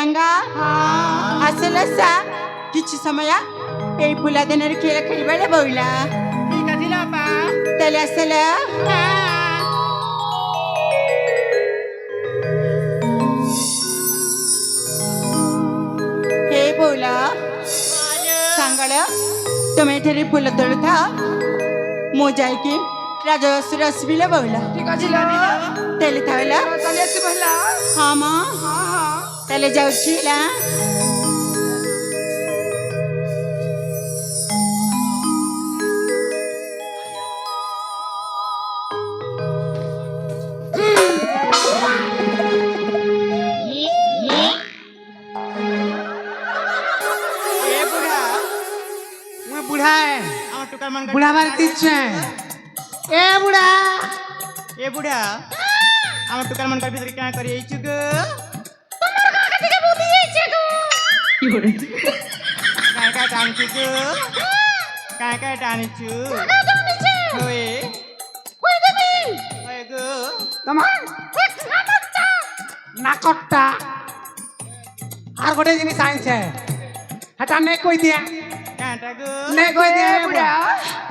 सांगा असलं सा किती समया ए पुला देणार खेळ खेळवायला बोलला त्याला असलं हे बोला सांगाळ तुम्ही ठेरी फुल तोडता मोजाय की राजा रसविला बोला त्याला थावला हा मा त्याला जाऊशीला बुढ़ा मारे तीच ए बुढ़ा আমার টুকার মন ভিতরে কেন করি এইছু গো তোমার কাকা থেকে বুদ্ধি হইছে গো কি করে কাকা টানছু গো কাকা টানছু কাকা টানছে ওই কই দেবি ওই গো তোমার নাকটটা আর গোটে জিনিস আনছে হেটা নে কই দিয়া কাটা গো নে কই দিয়া বুড়া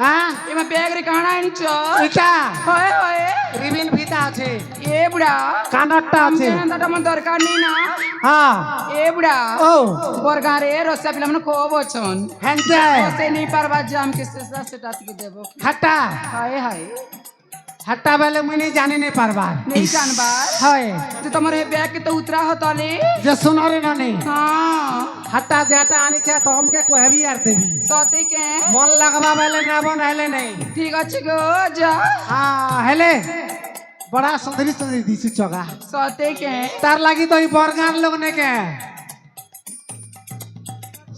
হ্যাঁ এমা ব্যাগ রে কানা আনিছো এটা হয় হয় রিবিন ফিতা আছে এ বুড়া কানটটা আছে দাদা মন দরকার নেই না হ্যাঁ এ বুড়া ও বরগারে রসা পিলা মানে খুব অছন হেনতে সে নেই পারবা জাম কে সেটা থেকে দেব হাটা হায় হায় হাটা বেলে মুই নি জানি নে পারবার नहीं जानबार হয় तो तुम्हारे बैग के तो उतरा हो ताले যে সোনরে ননি हाँ হাটা যেটা আনিছে তো हमके কহবি আর দেবি सोते के মন লাগবা বেলে না বনাইলে নাই ठीक अच्छे गो जा হ্যাঁ হেলে বড়া সুন্দরী সুন্দরী দিছি চগা सोते के তার লাগি তো এই বরগান লোক নে কে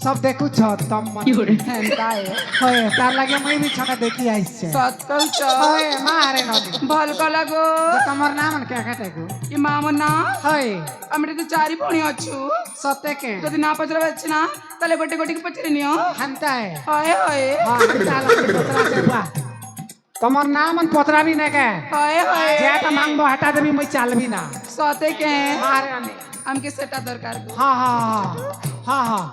সব দেখু ছ তম মন हेंता है হয় তার লাগি মুই বি ছটা দেখি আইছে सोत कल चो হয় মারে ননি भल को लगो তোমার নাম কে কাটে গো ये मामो ना হয় हमरे तो चारी भणी अच्छू সতে কে যদি না পচরা পাচ্ছি না তাহলে গোটে গোটে পচরে নিও হানতায় হয় হয় হ্যাঁ চাল পতরা সে বা তোমার নাম পতরাবি না কে হয় হয় যেটা মাংবো হটা দেবি মুই চালবি না सोते के মারে ননি हमके सेटा दरकार गो হ্যাঁ হ্যাঁ হ্যাঁ হ্যাঁ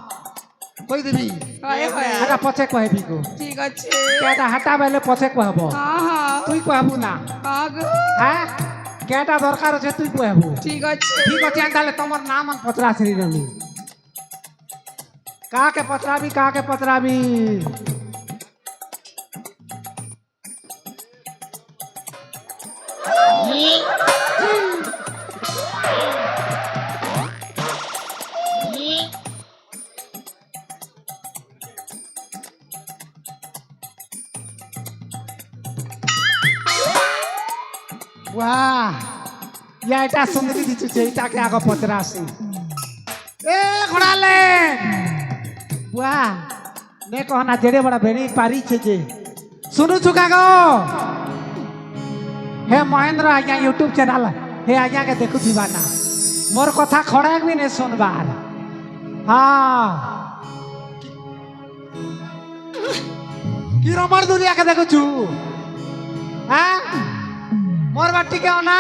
কই দেবি হয় হয় এটা পছে কহবি গো ठीक अच्छे কেটা হাটা বেলে পছে কহব हाँ हाँ তুই কহবু না हाँ गो হ্যাঁ কেটা দরকার আছে তুই কহবু ठीक अच्छे ঠিক আছে তাহলে তোমার নাম পতরা শ্রী রনি কাকে পতরাবি वाह या এটা সুন্দরী দিচ্ছে এটাকে আগে পতরা আসি এ ঘোড়ালে वाह ने कहना जेड़े बड़ा बेड़ी पारी छे जे सुनु चुका गो हे महेंद्र आज्ञा यूट्यूब चैनल हे आज्ञा के देखु दीवाना मोर कथा खड़ा भी ने सुनबार हाँ की रमर दुनिया के देखु छु हाँ मोर बाटी के ना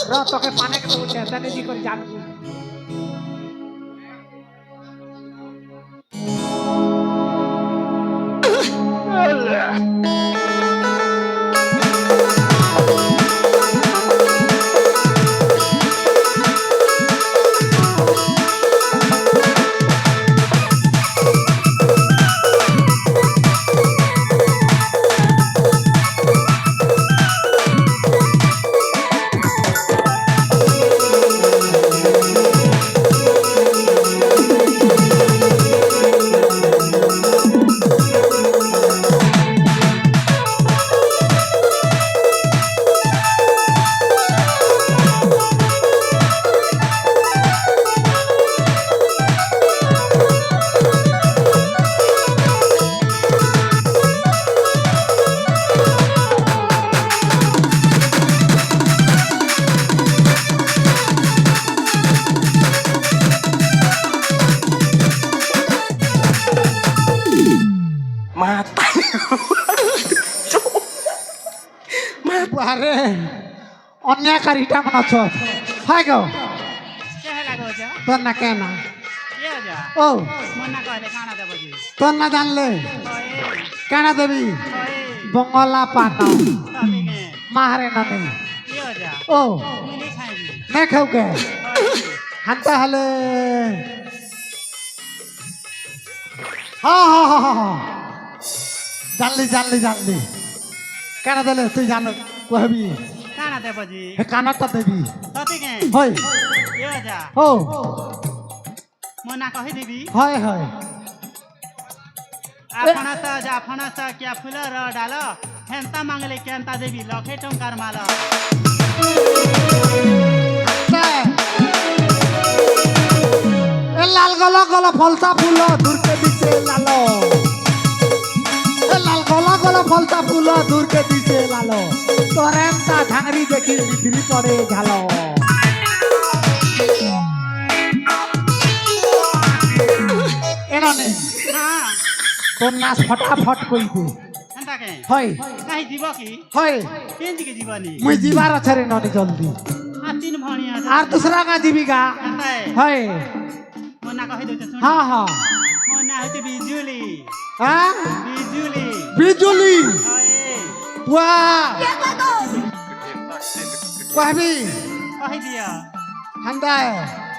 रो तो के पाने के तो चेता नहीं कर जान अरे अन्यायकारीटा मन छ हाय गो के लागो छ তোর না কেন ये जा ও मना कहले काना दे बजी তোর না জানলে ओए কেন দেবী ओए বঙ্গলা পাতা तभी के মাহারে নামে ये जा ও मुझे खाएगी নে খাওকে ओए হানতে হলে হ্যাঁ হ্যাঁ হ্যাঁ হ্যাঁ জানলি জানলি জানলি কেন দিলে তুই জানো কহবি काना दे बजी হে কানটা দেবী तभी के হয় ये जा ও मना कहि देबी হয় হয় आपना सा क्या फूल र डाल हेंता मांगले केंता देवी लखे टंकार माल এ লাল গলা গলা ফলতা ফুল দূরকে দিছে লালো এ লাল গলা গলা ফলতা ফুল দূরকে দিছে লালো তোরেন্তা ঝাংরি দেখি ভিতরি পড়ে ঝালো এরানে हां তোর নাচ ফটাফট কই দে हेंता के হয় काहे जीव की হয় केंज के जीवनी মুই ଯିବାର ଅଛି ରେ ନନି ଜଲ୍ଦି हां तीन भणिया আর দুসরা का জীবিকা हेंता है হয় मना कहि दे सुन হ্যাঁ হ্যাঁ मना होते बिजुली হ্যাঁ बिजुली বিজুলি ओए ওয়া কহবি कहि दिया হান্দায়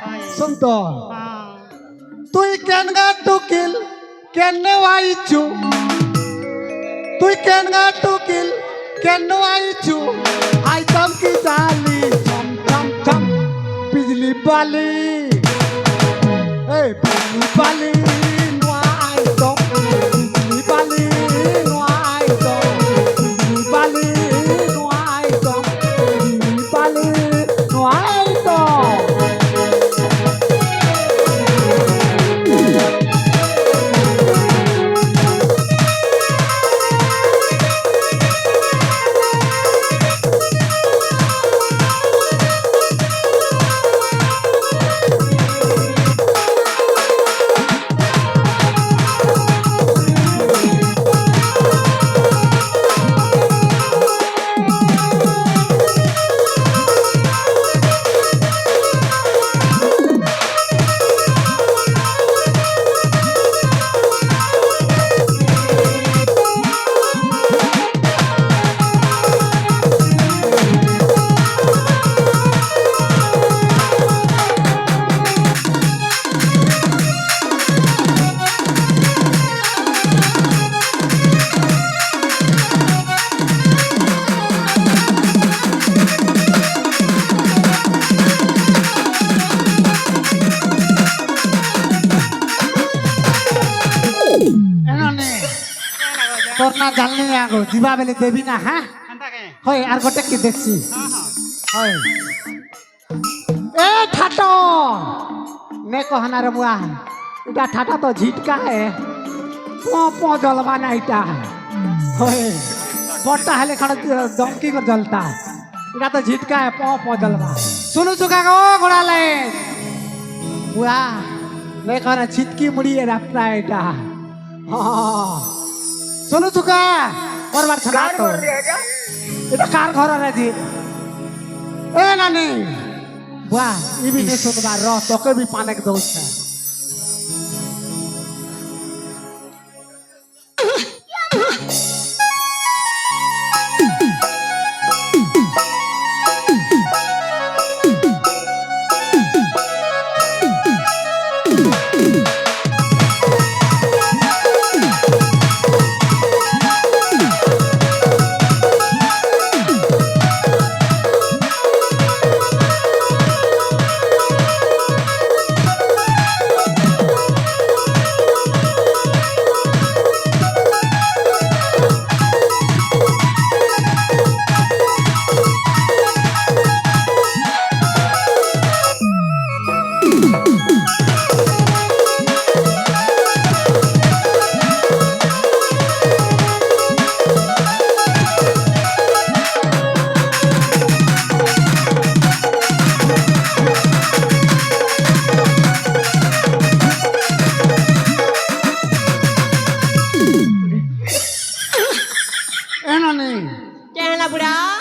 ओए শুন তো हां তুই কেন গা টুকিল কেন আইছু তুই কেন গা টুকিল কেন আইছু আইতম কি জালি চম চম চম বিজলি বালি এই বিজলি বালি নোয়া আইতম বিজলি বালি নোয়া আইতম বিজলি বালি নোয়া আইতম বিজলি বালি নোয়া আইতম এনানে তোর না জানলি আগো দিবা বেলে দেবি না হ্যাঁ हेंता के হয় আর গোটে কি দেখছি हां हां হয় এ ঠাটো নে কহনা রে বুয়া এটা ঠাটা তো ঝিটকা হে প জলবা না এটা হয় বড়টা হলে খাড়া দমকি করে জলতা এটা তো ঝিটকা হে প জলবা শুনু চুকা গো ঘোড়ালে বুয়া নে কহনা ছিটকি মুড়িয়ে রাখতা এটা শুনু চুকা করবার ছাড়া তো এটা কার ঘর রে এ নানি বুয়া ইবি নে শুনবার র তোকে বি পানেক দৌছে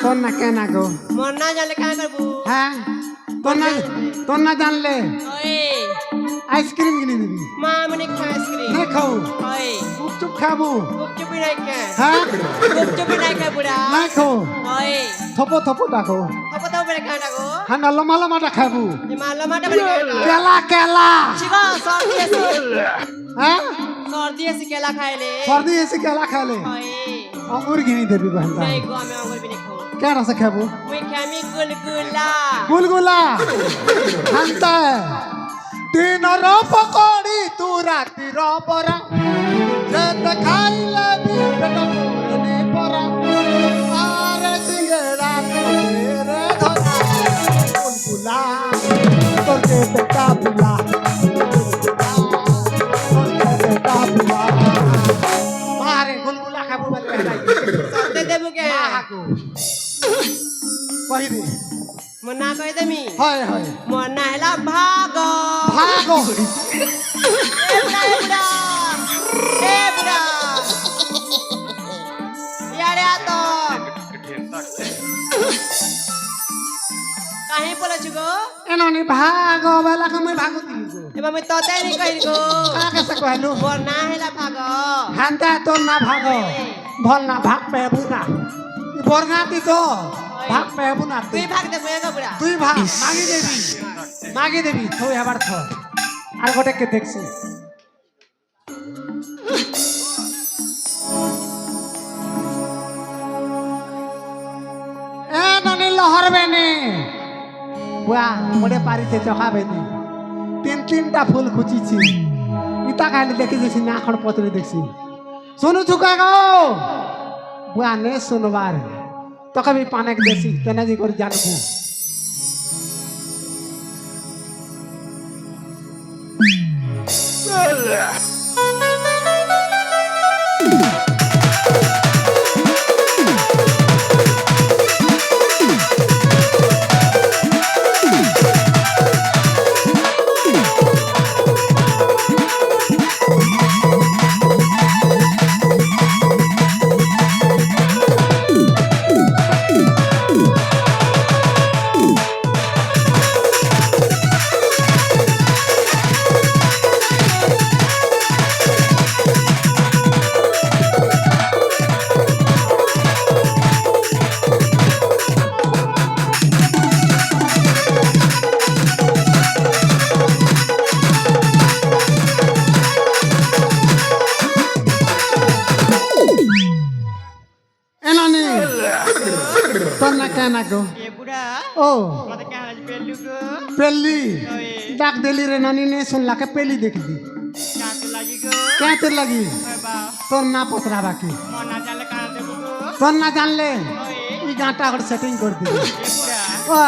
তোর না কেন গো মন না জানলে কাঁ করবো হ্যাঁ তোর না জানলে ওই আইসক্রিম কিনে দিবি মা মানে খাই আইসক্রিম নে খাও ওই গুপচুপ খাবো গুপচুপি নাই কে হ্যাঁ গুপচুপি নাই কে বুড়া না খাও ওই থপো থপো ডাকো থপো থপো বেরে কাঁ ডাকো হ্যাঁ না লমা লমাটা খাবো মালা মাটা বেরে কাঁ ডাকো কেলা কেলা শিখো সর্দি আছে হ্যাঁ সর্দি আছে কেলা খাইলে সর্দি এসে কেলা খালে ওই অঙ্গুর কিনে দিবি বান্দা নাই গো আমি আঙ্গুর বিনি খাও কেন আছে খাবো মুই খামি গুলগুলা গুলগুলা হান্তা দিনর পকড়ি তু রাতির পরা যেতে খাইলে বি পেট পুরনি পরা আরে সিঙ্গেড়া রে ধরা গুলগুলা তোর কে বেটা বুলা তোর কে বেটা বুলা মারে গুলগুলা খাবো বলে সর্দি দেবো কে হাকু কই দে মন না কই দেমি হয় হয় মন না হেলা ভাগ ভাগো এ বুড়া এ বুড়া ইয়ারে আতো কাহি বলেছ গো এননি ভাগো বেলা কমে ভাগো দিলি গো এবার আমি ততে নি কই গো কাকে সে কইলু মন না হেলা ভাগ হান্তা তোর না ভাগো ভল না ভাগ পেবু না বরগাতি তো ভাগ পেবু না তুই ভাগ দে মুই গো বুড়া তুই ভাগ মাগি দেবি তুই আবার থ আর গোটে কে দেখছি এ ননি লহর বেনে বুয়া মোড়ে পারিতে চকা বেনি তিনটা ফুল খুঁচিছি ইতা খাইলে দেখি যাচ্ছি না এখন পত্রে দেখছি শোনো চুকা গো বুয়া নে শুনবার তোকে আমি পানেক দেছি তেনাজি করে জানবো কেন গো এ বুড়া ও মতে কে হাজ পেলু গো পেলি ওই ডাক দেলি রে নানি নে শুনলা কে পেলি দেখলি কাকে লাগি গো কেতে লাগি ওই বা তোর না পতরা বাকি মন না জানলে কাঁ দেবো গো তোর না জানলে ওই ই গাঁটা করে সেটিং করে দিবি এ বুড়া ও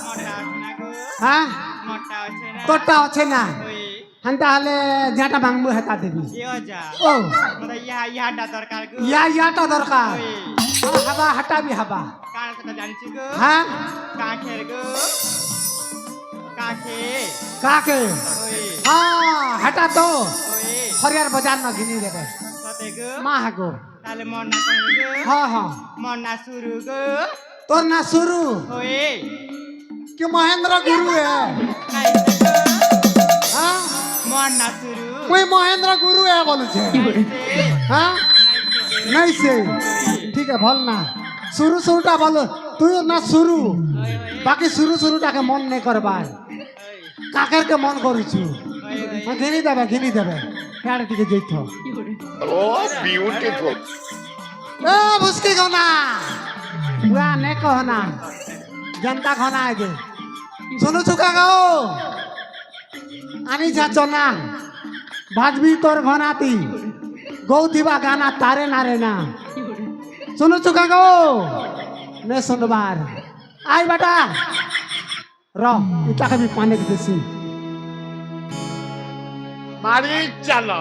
মোটা আছে না গো হ্যাঁ মোটা আছে না তোরটা আছে না ওই হান তাহলে যেটা ভাঙবো হেতা দিবি ইও যা ও মতে ইহাটা দরকার গো ইয়াটা দরকার ওই হাবা হাঁটাবি হাবা কার সেটা জানছি গো হ্যাঁ কাঠের গো কাঠে কাকে ওই হ্যাঁ হাঁটা তো ওই হরিয়ার বাজার না ঘিনি দেবে সাথে গো মা হাগো তাহলে মন না কই গো হ্যাঁ হ্যাঁ মন না শুরু গো তোর না শুরু ওই कि महेंद्र गुरु है কাইছে গো हाँ মন না শুরু कोई महेंद्र गुरु है बोलू छे हाँ नहीं से ठीक है भल ना शुरू शुरूटा बोलो तू ना शुरू बाकी शुरू शुरूटा के मन नहीं करबार काकर के मन करूछु हाँ घिनी देबे यार टिके जइथो Oh, beautiful. ए बुसकी गना बुआ ने कहना जनता खाना आगे सुनो चुका गो आनी जाचना भाजबी तोर घनाती गौथिबा गाना तारे नारे ना सुनो चुका गो ने सुनबार आई बेटा रो इता के भी पाने की देसी Mari chalo.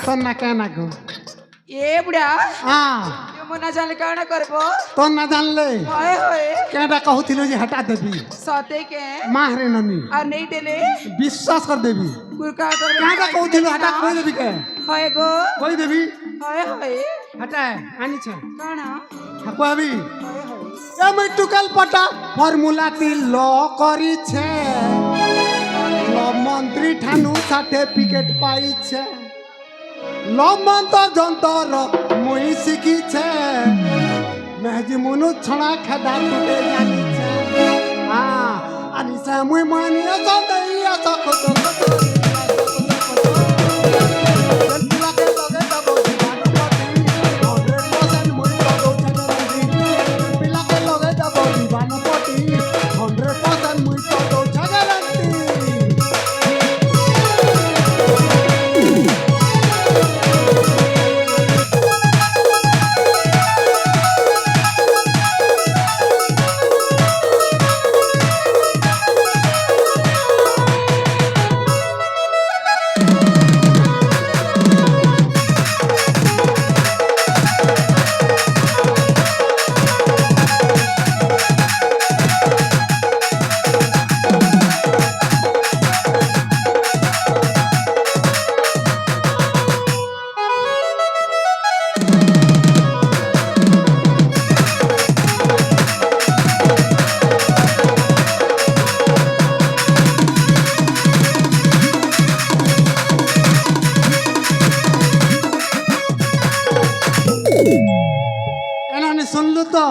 তোর না কেন গো এ বুড়া হ্যাঁ তুমি না জানলে কারণ করবো তোর না জানলে হয় হয় কেটা কহুছিল যে হটা দেবি সতে কে মাহরে ননি আর নেই দেলে বিশ্বাস কর দেবি কুরকা করবে কেটা কহুছিল হটা কই দেবি কে হয় গো কই দেবি হয় হয় হটা আনিছ কারণ কবি হয় হয় আমি টুকাল পটা ফর্মুলাটি ল করিছে ল মন্ত্রী ঠানু সার্টিফিকেট পাইছে ল মন্ত্র যন্ত্র মুই শিখিছে মেহজি মনু ছড়া খেদা টুটে জানিছে আনিছে মুই মানিয়ে সদাইয়া সকত শুনলু তো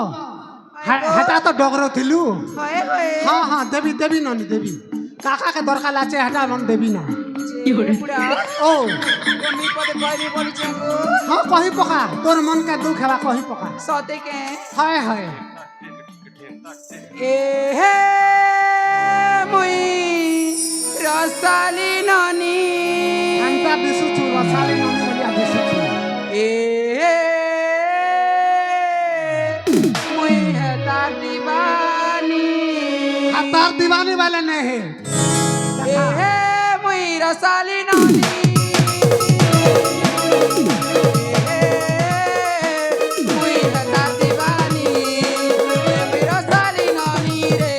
হেটা তো ডগর থিলু হয় হয় হ্যাঁ হ্যাঁ দেবী দেবী ননি দেবী কাকাকে দরকার আছে হেটা মন দেবী না বুড়া ও তুমি পদে বাইরে বলিছে গো হ্যাঁ কহি পকা তোর মনকে দুঃখ হেবা কহি পকা সতে কে হয় হয় এ হে মুই রসালি ননি আনতা দিশুছু রসালি ননি বলিয়া দিশুছু এ হে মুই হেতা দিবানি হাতার দিবানি वाले नहीं এ হে মুই রসালি ননি মুই হেতা দিবানি মুই রসালি ননি রে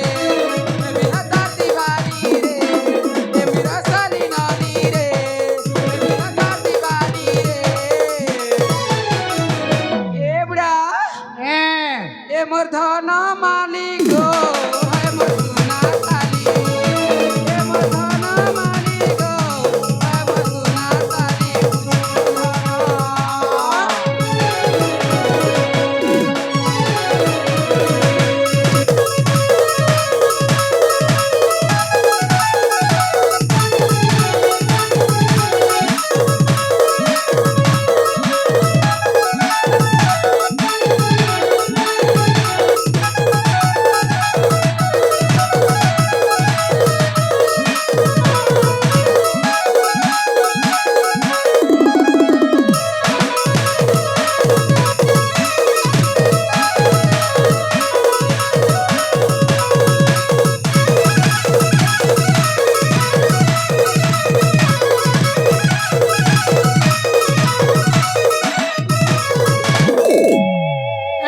মুই হেতা দিবানি রে মুই রসালি ননি রে মুই হেতা দিবানি রে এ বুড়া এ মোর ধন মালিক গো হে মোর সোনা তালি এ মোর ধন মালিক গো হে মোর সোনা তালি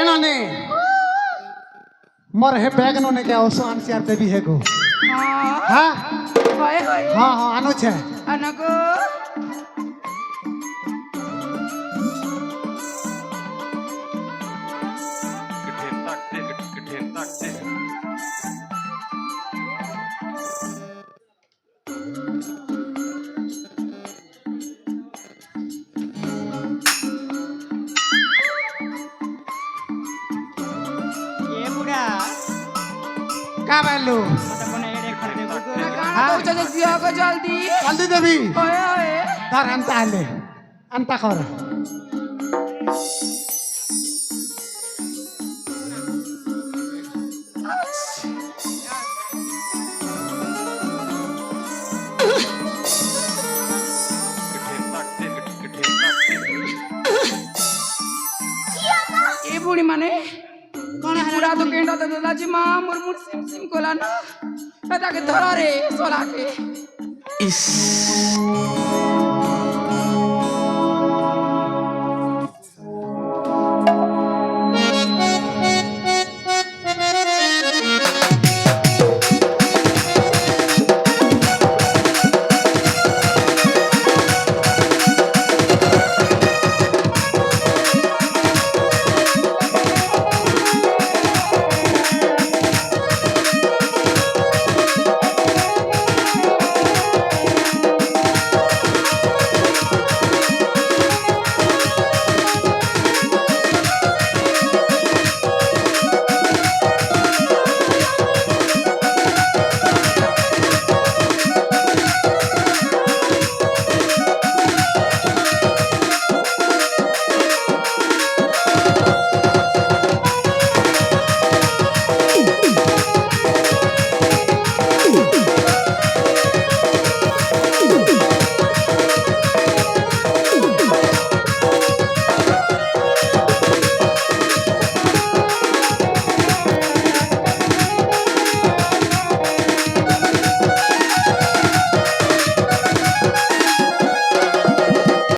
एनोने मोर हे बैग नोने के ओसो आंसियार देवी है गो हां হয় হয় हां हां आनो छे अनगो ए बुढ़ा का बैलू मत बने एड़े खड़े गो गाना तो चल दिया गो जल्दी जल्दी देवी হয় হয় धर अंता ले अंता कर ए बुढ़ी माने कौन है बुढ़ा तो केंडा तो दादाजी मां मुरमुर सिम सिम कोला ना दादा के धरा रे सोला के इस